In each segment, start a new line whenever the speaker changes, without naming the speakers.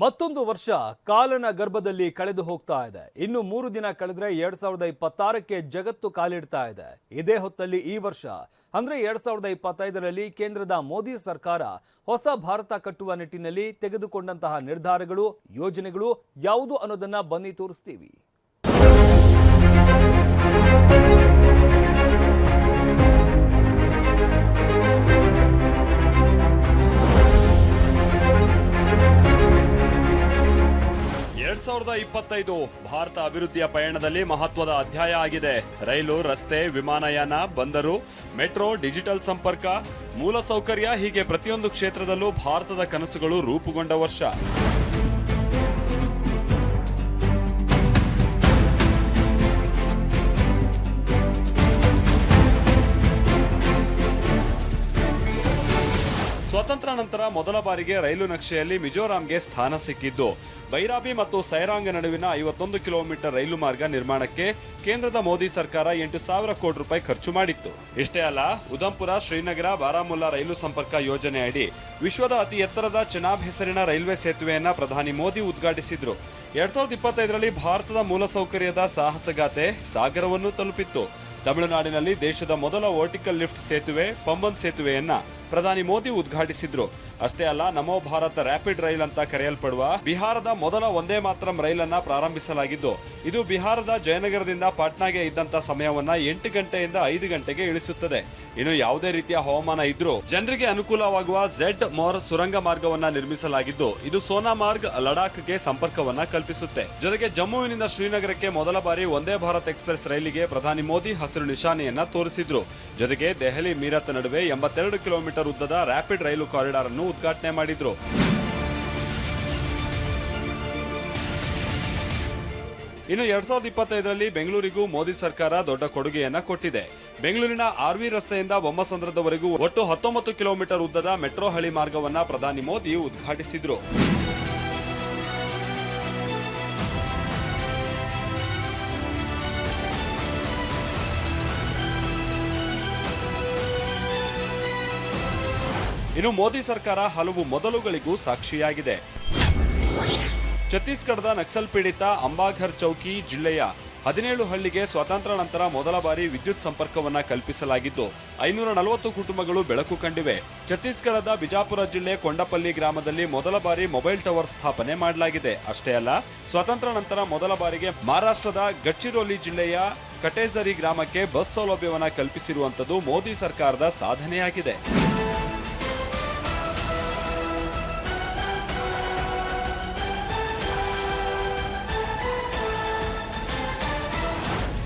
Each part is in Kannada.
ಮತ್ತೊಂದು ವರ್ಷ ಕಾಲನ ಗರ್ಭದಲ್ಲಿ ಕಳೆದು ಹೋಗ್ತಾ ಇದೆ. ಇನ್ನು 3 ದಿನ ಕಳೆದ್ರೆ 2026ಕ್ಕೆ ಜಗತ್ತು ಕಾಲಿಡ್ತಾ ಇದೆ. ಇದೇ ಹೊತ್ತಲ್ಲಿ ಈ ವರ್ಷ ಅಂದ್ರೆ 2025ರಲ್ಲಿ ಕೇಂದ್ರದ ಮೋದಿ ಸರ್ಕಾರ ಹೊಸ ಭಾರತ ಕಟ್ಟುವ ನಿಟ್ಟಿನಲ್ಲಿ ತೆಗೆದುಕೊಂಡಂತಹ ನಿರ್ಧಾರಗಳು, ಯೋಜನೆಗಳು ಯಾವುದು ಅನ್ನೋದನ್ನ ಬನ್ನಿ ತೋರಿಸ್ತೀವಿ.
ಭಾರತ ಅಭಿವೃದ್ಧಿಯ ಪಯಣದಲ್ಲಿ ಮಹತ್ವದ ಅಧ್ಯಾಯ ಆಗಿದೆ. ರೈಲು, ರಸ್ತೆ, ವಿಮಾನಯಾನ, ಬಂದರು, ಮೆಟ್ರೋ, ಡಿಜಿಟಲ್ ಸಂಪರ್ಕ, ಮೂಲಸೌಕರ್ಯ ಹೀಗೆ ಪ್ರತಿಯೊಂದು ಕ್ಷೇತ್ರದಲ್ಲೂ ಭಾರತದ ಕನಸುಗಳು ರೂಪುಗೊಂಡ ವರ್ಷ. ಸ್ವಾತಂತ್ರ್ಯ ನಂತರ ಮೊದಲ ಬಾರಿಗೆ ರೈಲು ನಕ್ಷೆಯಲ್ಲಿ ಮಿಜೋರಾಂಗೆ ಸ್ಥಾನ ಸಿಕ್ಕಿದ್ದು. ಬೈರಾಬಿ ಮತ್ತು ಸೈರಾಂಗ್ ನಡುವಿನ 51 ಕಿಲೋಮೀಟರ್ ರೈಲು ಮಾರ್ಗ ನಿರ್ಮಾಣಕ್ಕೆ ಕೇಂದ್ರದ ಮೋದಿ ಸರ್ಕಾರ 8,000 ಕೋಟಿ ರೂಪಾಯಿ ಖರ್ಚು ಮಾಡಿತ್ತು. ಇಷ್ಟೇ ಅಲ್ಲ, ಉಧಂಪುರ, ಶ್ರೀನಗರ, ಬಾರಾಮುಲ್ಲಾ ರೈಲು ಸಂಪರ್ಕ ಯೋಜನೆ ಅಡಿ ವಿಶ್ವದ ಅತಿ ಎತ್ತರದ ಚೆನಾಬ್ ಹೆಸರಿನ ರೈಲ್ವೆ ಸೇತುವೆಯನ್ನ ಪ್ರಧಾನಿ ಮೋದಿ ಉದ್ಘಾಟಿಸಿದ್ರು. 2025ರಲ್ಲಿ ಭಾರತದ ಮೂಲಸೌಕರ್ಯದ ಸಾಹಸಗಾಥೆ ಸಾಗರವನ್ನು ತಲುಪಿತ್ತು. ತಮಿಳುನಾಡಿನಲ್ಲಿ ದೇಶದ ಮೊದಲ ವರ್ಟಿಕಲ್ ಲಿಫ್ಟ್ ಸೇತುವೆ ಪಂಬನ್ ಸೇತುವೆಯನ್ನ ಪ್ರಧಾನಿ ಮೋದಿ ಉದ್ಘಾಟಿಸಿದ್ರು. ಅಷ್ಟೇ ಅಲ್ಲ, ನಮೋ ಭಾರತ್ ರ್ಯಾಪಿಡ್ ರೈಲ್ ಅಂತ ಕರೆಯಲ್ಪಡುವ ಬಿಹಾರದ ಮೊದಲ ಒಂದೇ ಮಾತ್ರಂ ರೈಲನ್ನ ಪ್ರಾರಂಭಿಸಲಾಗಿದ್ದು, ಇದು ಬಿಹಾರದ ಜಯನಗರದಿಂದ ಪಾಟ್ನಾಗೆ ಇದ್ದಂತ ಸಮಯವನ್ನ 8 ಗಂಟೆಯಿಂದ 5 ಗಂಟೆಗೆ ಇಳಿಸುತ್ತದೆ. ಇನ್ನು ಯಾವುದೇ ರೀತಿಯ ಹವಾಮಾನ ಇದ್ರೂ ಜನರಿಗೆ ಅನುಕೂಲವಾಗುವ ಝೆಡ್ ಮೋರ್ ಸುರಂಗ ಮಾರ್ಗವನ್ನ ನಿರ್ಮಿಸಲಾಗಿದ್ದು, ಇದು ಸೋನಾಮಾರ್ಗ್, ಲಡಾಖ್ಗೆ ಸಂಪರ್ಕವನ್ನ ಕಲ್ಪಿಸುತ್ತೆ. ಜೊತೆಗೆ ಜಮ್ಮುವಿನಿಂದ ಶ್ರೀನಗರಕ್ಕೆ ಮೊದಲ ಬಾರಿ ಒಂದೇ ಭಾರತ್ ಎಕ್ಸ್ಪ್ರೆಸ್ ರೈಲಿಗೆ ಪ್ರಧಾನಿ ಮೋದಿ ಹಸಿರು ನಿಶಾನೆಯನ್ನ ತೋರಿಸಿದ್ರು. ಜೊತೆಗೆ ದೆಹಲಿ ಮೀರತ್ ನಡುವೆ 82 ಕಿಲೋಮೀಟರ್ ಉದ್ದದ ರ್ಯಾಪಿಡ್ ರೈಲು ಕಾರಿಡಾರ್ ಅನ್ನು ಉದ್ಘಾಟನೆ ಮಾಡಿದ್ರು. ಇನ್ನು 2025ರಲ್ಲಿ ಬೆಂಗಳೂರಿಗೂ ಮೋದಿ ಸರ್ಕಾರ ದೊಡ್ಡ ಕೊಡುಗೆಯನ್ನ ಕೊಟ್ಟಿದೆ. ಬೆಂಗಳೂರಿನ ಆರ್ವಿ ರಸ್ತೆಯಿಂದ ಬೊಮ್ಮಸಂದ್ರದವರೆಗೂ ಒಟ್ಟು 19 ಕಿಲೋಮೀಟರ್ ಉದ್ದದ ಮೆಟ್ರೋ ಹಳಿ ಮಾರ್ಗವನ್ನ ಪ್ರಧಾನಿ ಮೋದಿ ಉದ್ಘಾಟಿಸಿದ್ರು. ಇನ್ನು ಮೋದಿ ಸರ್ಕಾರ ಹಲವು ಮೊದಲುಗಳಿಗೂ ಸಾಕ್ಷಿಯಾಗಿದೆ. ಛತ್ತೀಸ್ಗಢದ ನಕ್ಸಲ್ ಪೀಡಿತ ಅಂಬಾಘರ್ ಚೌಕಿ ಜಿಲ್ಲೆಯ 17 ಹಳ್ಳಿಗೆ ಸ್ವಾತಂತ್ರ್ಯ ನಂತರ ಮೊದಲ ಬಾರಿ ವಿದ್ಯುತ್ ಸಂಪರ್ಕವನ್ನ ಕಲ್ಪಿಸಲಾಗಿದ್ದು 540 ಕುಟುಂಬಗಳು ಬೆಳಕು ಕಂಡಿವೆ. ಛತ್ತೀಸ್ಗಢದ ಬಿಜಾಪುರ ಜಿಲ್ಲೆ ಕೊಂಡಪಲ್ಲಿ ಗ್ರಾಮದಲ್ಲಿ ಮೊದಲ ಬಾರಿ ಮೊಬೈಲ್ ಟವರ್ ಸ್ಥಾಪನೆ ಮಾಡಲಾಗಿದೆ. ಅಷ್ಟೇ ಅಲ್ಲ, ಸ್ವಾತಂತ್ರ್ಯ ನಂತರ ಮೊದಲ ಬಾರಿಗೆ ಮಹಾರಾಷ್ಟ್ರದ ಗಡ್ಚಿರೋಲಿ ಜಿಲ್ಲೆಯ ಕಟೇಜರಿ ಗ್ರಾಮಕ್ಕೆ ಬಸ್ ಸೌಲಭ್ಯವನ್ನ ಕಲ್ಪಿಸಿರುವಂತದ್ದು ಮೋದಿ ಸರ್ಕಾರದ ಸಾಧನೆಯಾಗಿದೆ.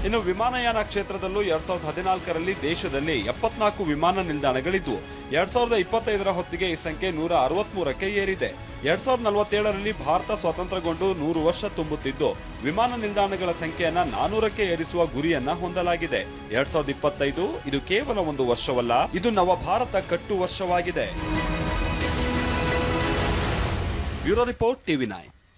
ಇನ್ನು ವಿಮಾನಯಾನ ಕ್ಷೇತ್ರದಲ್ಲೂ 2014ರಲ್ಲಿ ದೇಶದಲ್ಲಿ 74 ವಿಮಾನ ನಿಲ್ದಾಣಗಳಿದ್ದು 2025ರ ಹೊತ್ತಿಗೆ ಈ ಸಂಖ್ಯೆ 163ಕ್ಕೆ ಏರಿದೆ. 2047ರಲ್ಲಿ ಭಾರತ ಸ್ವಾತಂತ್ರ್ಯಗೊಂಡು 100 ವರ್ಷ ತುಂಬುತ್ತಿದ್ದು ವಿಮಾನ ನಿಲ್ದಾಣಗಳ ಸಂಖ್ಯೆಯನ್ನ 400ಕ್ಕೆ ಏರಿಸುವ ಗುರಿಯನ್ನ ಹೊಂದಲಾಗಿದೆ. 2025 ಇದು ಕೇವಲ ಒಂದು ವರ್ಷವಲ್ಲ, ಇದು ನವ ಭಾರತ ಕಟ್ಟು ವರ್ಷವಾಗಿದೆ. Bureau report, TV9.